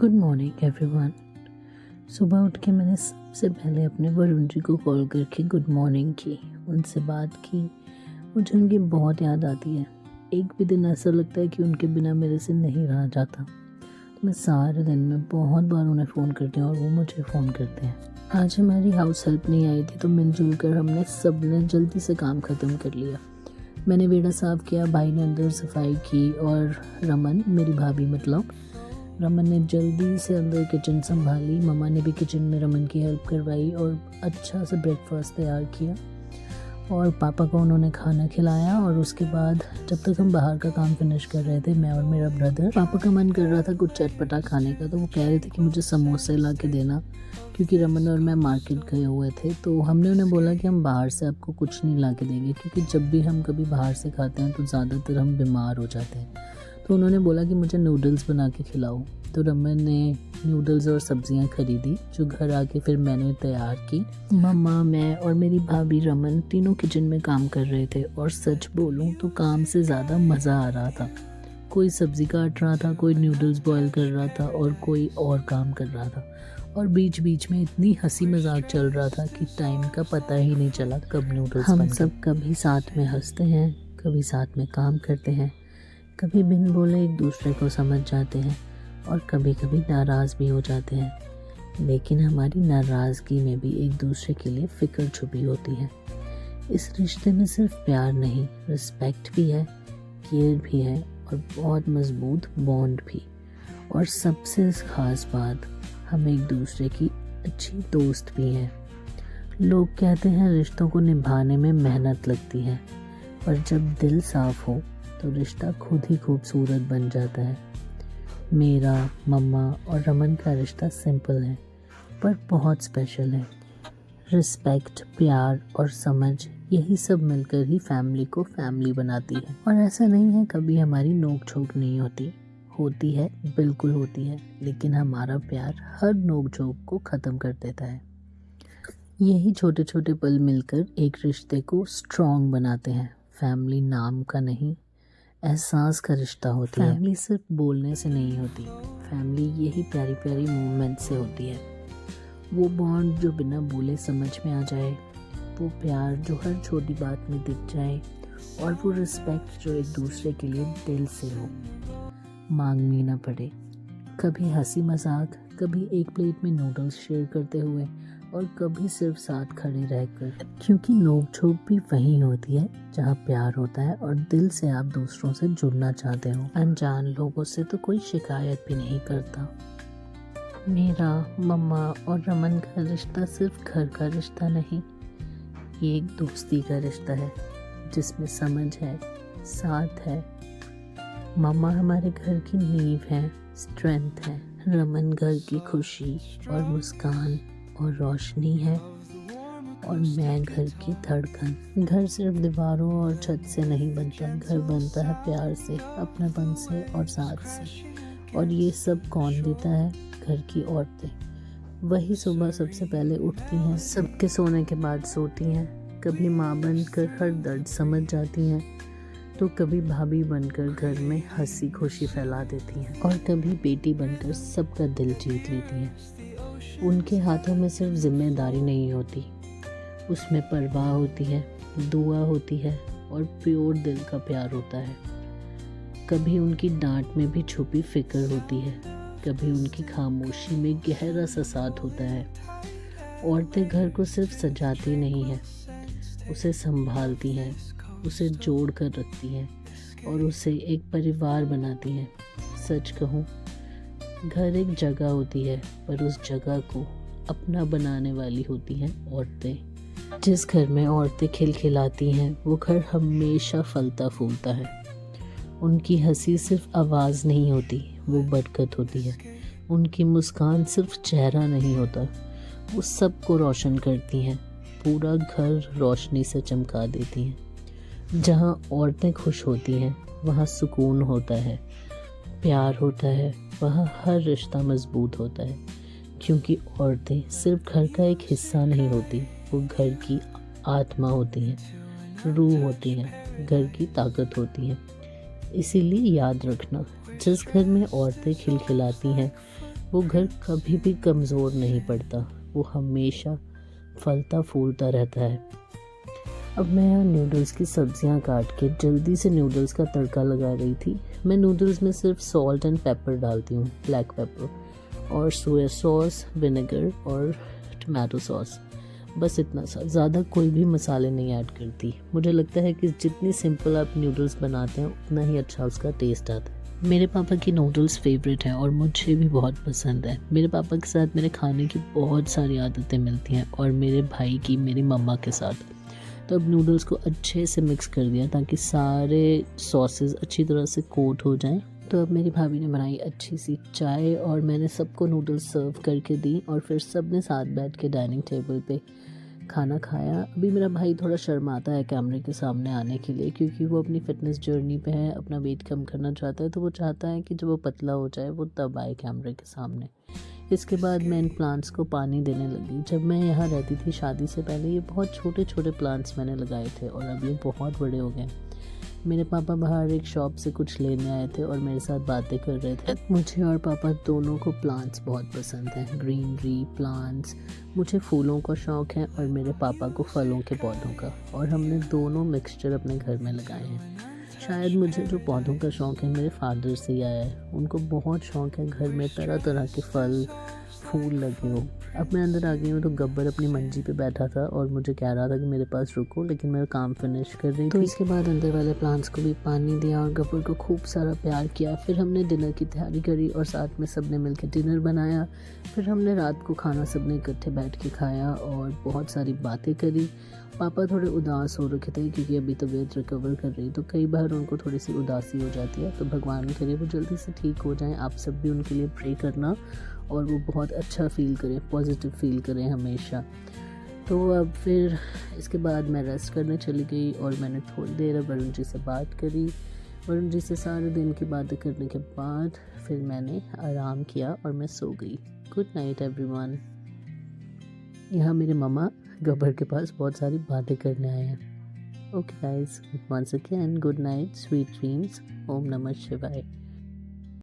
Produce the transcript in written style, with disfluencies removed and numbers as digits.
Good morning everyone. सुबह उठ के मैंने सबसे पहले अपने वरुण जी को कॉल करके गुड मॉर्निंग की, उनसे बात की। मुझे उनकी बहुत याद आती है। एक भी दिन ऐसा लगता है कि उनके बिना मेरे से नहीं रहा जाता। मैं सारे दिन में बहुत बार उन्हें फ़ोन करती हूँ और वो मुझे फ़ोन करते हैं। आज हमारी हाउस हेल्प नहीं आई थी, तो मिलजुल कर हमने सब ने जल्दी से काम ख़त्म कर लिया। मैंने बेड़ा साफ़ किया, भाई ने अंदर सफाई की और रमन, मेरी भाभी मतलब, रमन ने जल्दी से अंदर किचन संभाली। मम्मा ने भी किचन में रमन की हेल्प करवाई और अच्छा सा ब्रेकफास्ट तैयार किया और पापा को उन्होंने खाना खिलाया। और उसके बाद जब तक हम बाहर का काम फिनिश कर रहे थे, मैं और मेरा ब्रदर, पापा का मन कर रहा था कुछ चटपटा खाने का, तो वो कह रहे थे कि मुझे समोसे ला के देना, क्योंकि रमन और मैं मार्केट गए हुए थे। तो हमने उन्हें बोला कि हम बाहर से आपको कुछ नहीं ला के देंगे, क्योंकि जब भी हम कभी बाहर से खाते हैं तो ज़्यादातर हम बीमार हो जाते हैं। तो उन्होंने बोला कि मुझे नूडल्स बना के खिलाओ। तो रमन ने नूडल्स और सब्जियां खरीदी, जो घर आके फिर मैंने तैयार की। मम्मा, मैं और मेरी भाभी रमन तीनों किचन में काम कर रहे थे और सच बोलूं तो काम से ज़्यादा मज़ा आ रहा था। कोई सब्ज़ी काट रहा था, कोई नूडल्स बॉईल कर रहा था और कोई और काम कर रहा था। और बीच बीच में इतनी हंसी मजाक चल रहा था कि टाइम का पता ही नहीं चला कब नूडल्स बन गए। हम सब कभी साथ में हंसते हैं, कभी साथ में काम करते हैं, कभी बिन बोले एक दूसरे को समझ जाते हैं और कभी कभी नाराज़ भी हो जाते हैं। लेकिन हमारी नाराज़गी में भी एक दूसरे के लिए फ़िक्र छुपी होती है। इस रिश्ते में सिर्फ प्यार नहीं, रिस्पेक्ट भी है, केयर भी है और बहुत मजबूत बॉन्ड भी। और सबसे ख़ास बात, हम एक दूसरे की अच्छी दोस्त भी हैं। लोग कहते हैं रिश्तों को निभाने में मेहनत लगती है, पर जब दिल साफ़ हो तो रिश्ता खुद ही खूबसूरत बन जाता है। मेरा, मम्मा और रमन का रिश्ता सिंपल है पर बहुत स्पेशल है। रिस्पेक्ट, प्यार और समझ, यही सब मिलकर ही फैमिली को फैमिली बनाती है। और ऐसा नहीं है कभी हमारी नोक झोंक नहीं होती, होती है, बिल्कुल होती है, लेकिन हमारा प्यार हर नोक झोंक को ख़त्म कर देता है। यही छोटे छोटे पल मिलकर एक रिश्ते को स्ट्रॉन्ग बनाते हैं। फैमिली नाम का नहीं, एहसास का रिश्ता होती है। फैमिली सिर्फ बोलने से नहीं होती, फैमिली यही प्यारी प्यारी मोमेंट से होती है। वो बॉन्ड जो बिना बोले समझ में आ जाए, वो प्यार जो हर छोटी बात में दिख जाए, और वो रिस्पेक्ट जो एक दूसरे के लिए दिल से हो, मांगनी ना पड़े। कभी हंसी मजाक, कभी एक प्लेट में नूडल्स शेयर करते हुए और कभी सिर्फ साथ खड़े रहकर, क्योंकि नोक झोंक भी वही होती है जहाँ प्यार होता है और दिल से आप दूसरों से जुड़ना चाहते हो। अनजान लोगों से तो कोई शिकायत भी नहीं करता। मेरा, मम्मा और रमन का रिश्ता सिर्फ घर का रिश्ता नहीं, ये एक दोस्ती का रिश्ता है जिसमें समझ है, साथ है। मम्मा हमारे घर की नींव है, स्ट्रेंथ है। रमन घर की खुशी और मुस्कान और रोशनी है, और मैं घर की धड़कन। घर सिर्फ दीवारों और छत से नहीं बनता, घर बनता है प्यार से, अपनेपन से और साथ से। और ये सब कौन देता है? घर की औरतें। वही सुबह सबसे पहले उठती हैं, सबके सोने के बाद सोती हैं, कभी माँ बनकर हर दर्द समझ जाती हैं, तो कभी भाभी बनकर घर में हंसी खुशी फैला देती हैं, और कभी बेटी बनकर सबका दिल जीत लेती हैं। उनके हाथों में सिर्फ जिम्मेदारी नहीं होती, उसमें परवाह होती है, दुआ होती है और प्योर दिल का प्यार होता है। कभी उनकी डांट में भी छुपी फिक्र होती है, कभी उनकी खामोशी में गहरा सा साथ होता है। औरतें घर को सिर्फ सजाती नहीं हैं, उसे संभालती हैं, उसे जोड़ कर रखती हैं और उसे एक परिवार बनाती हैं। सच कहूँ, घर एक जगह होती है, पर उस जगह को अपना बनाने वाली होती हैं औरतें। जिस घर में औरतें खिलखिलाती हैं, वो घर हमेशा फलता फूलता है। उनकी हंसी सिर्फ आवाज़ नहीं होती, वो बरकत होती है। उनकी मुस्कान सिर्फ चेहरा नहीं होता, वो सबको रोशन करती हैं, पूरा घर रोशनी से चमका देती हैं। जहाँ औरतें खुश होती हैं, वहाँ सुकून होता है, प्यार होता है, वहाँ हर रिश्ता मजबूत होता है। क्योंकि औरतें सिर्फ घर का एक हिस्सा नहीं होती, वो घर की आत्मा होती हैं, रूह होती हैं, घर की ताकत होती हैं। इसीलिए याद रखना, जिस घर में औरतें खिलखिलाती हैं, वो घर कभी भी कमज़ोर नहीं पड़ता, वो हमेशा फलता फूलता रहता है। अब मैं यहाँ नूडल्स की सब्जियाँ काट के जल्दी से नूडल्स का तड़का लगा रही थी। मैं नूडल्स में सिर्फ सॉल्ट एंड पेपर डालती हूँ, ब्लैक पेपर, और सोया सॉस, विनेगर और टमाटो सॉस, बस इतना सा, ज़्यादा कोई भी मसाले नहीं ऐड करती। मुझे लगता है कि जितनी सिंपल आप नूडल्स बनाते हैं उतना ही अच्छा उसका टेस्ट आता है। मेरे पापा की नूडल्स फेवरेट हैं और मुझे भी बहुत पसंद है। मेरे पापा के साथ मेरे खाने की बहुत सारी आदतें मिलती हैं और मेरे भाई की मेरी मम्मा के साथ। तो अब नूडल्स को अच्छे से मिक्स कर दिया ताकि सारे सॉसेस अच्छी तरह से कोट हो जाएं। तो अब मेरी भाभी ने बनाई अच्छी सी चाय और मैंने सबको नूडल्स सर्व करके दी और फिर सब ने साथ बैठ के डाइनिंग टेबल पे खाना खाया। अभी मेरा भाई थोड़ा शर्माता है कैमरे के सामने आने के लिए, क्योंकि वो अपनी फ़िटनेस जर्नी पे है, अपना वेट कम करना चाहता है। तो वो चाहता है कि जब वो पतला हो जाए वो तब आए कैमरे के सामने। इसके बाद मैं इन प्लांट्स को पानी देने लगी। जब मैं यहाँ रहती थी शादी से पहले, ये बहुत छोटे छोटे प्लांट्स मैंने लगाए थे और अब ये बहुत बड़े हो गए। मेरे पापा बाहर एक शॉप से कुछ लेने आए थे और मेरे साथ बातें कर रहे थे। मुझे और पापा दोनों को प्लांट्स बहुत पसंद हैं, ग्रीनरी प्लांट्स। मुझे फूलों का शौक़ है और मेरे पापा को फलों के पौधों का, और हमने दोनों मिक्सचर अपने घर में लगाए हैं। शायद मुझे जो पौधों का शौक़ है मेरे फादर से ही आया है। उनको बहुत शौक़ है घर में तरह तरह के फल फूल लगे हो। अब मैं अंदर आ गई हूँ तो गब्बर अपनी मंजी पे बैठा था और मुझे कह रहा था कि मेरे पास रुको, लेकिन मैं काम फिनिश कर रही थी। तो इसके बाद अंदर वाले प्लांट्स को भी पानी दिया और गब्बर को खूब सारा प्यार किया। फिर हमने डिनर की तैयारी करी और साथ में सब ने मिलकर डिनर बनाया। फिर हमने रात को खाना सब ने इकट्ठे बैठ के खाया और बहुत सारी बातें करी। पापा थोड़े उदास हो रखे थे क्योंकि अभी तबीयत रिकवर कर रही, तो कई बार उनको थोड़ी सी उदासी हो जाती है। तो भगवान करे वो जल्दी से ठीक हो जाएं। आप सब भी उनके लिए प्रे करना और वो बहुत अच्छा फ़ील करें, पॉजिटिव फ़ील करें हमेशा। तो अब फिर इसके बाद मैं रेस्ट करने चली गई और मैंने थोड़ी देर वरुण जी से बात करी। वरुण जी से सारे दिन की बातें करने के बाद फिर मैंने आराम किया और मैं सो गई। Good night everyone. यहाँ मेरे मामा गब्बर के पास बहुत सारी बातें करने आए हैं। Okay guys, once again good night, sweet dreams, ओम नमः शिवाय।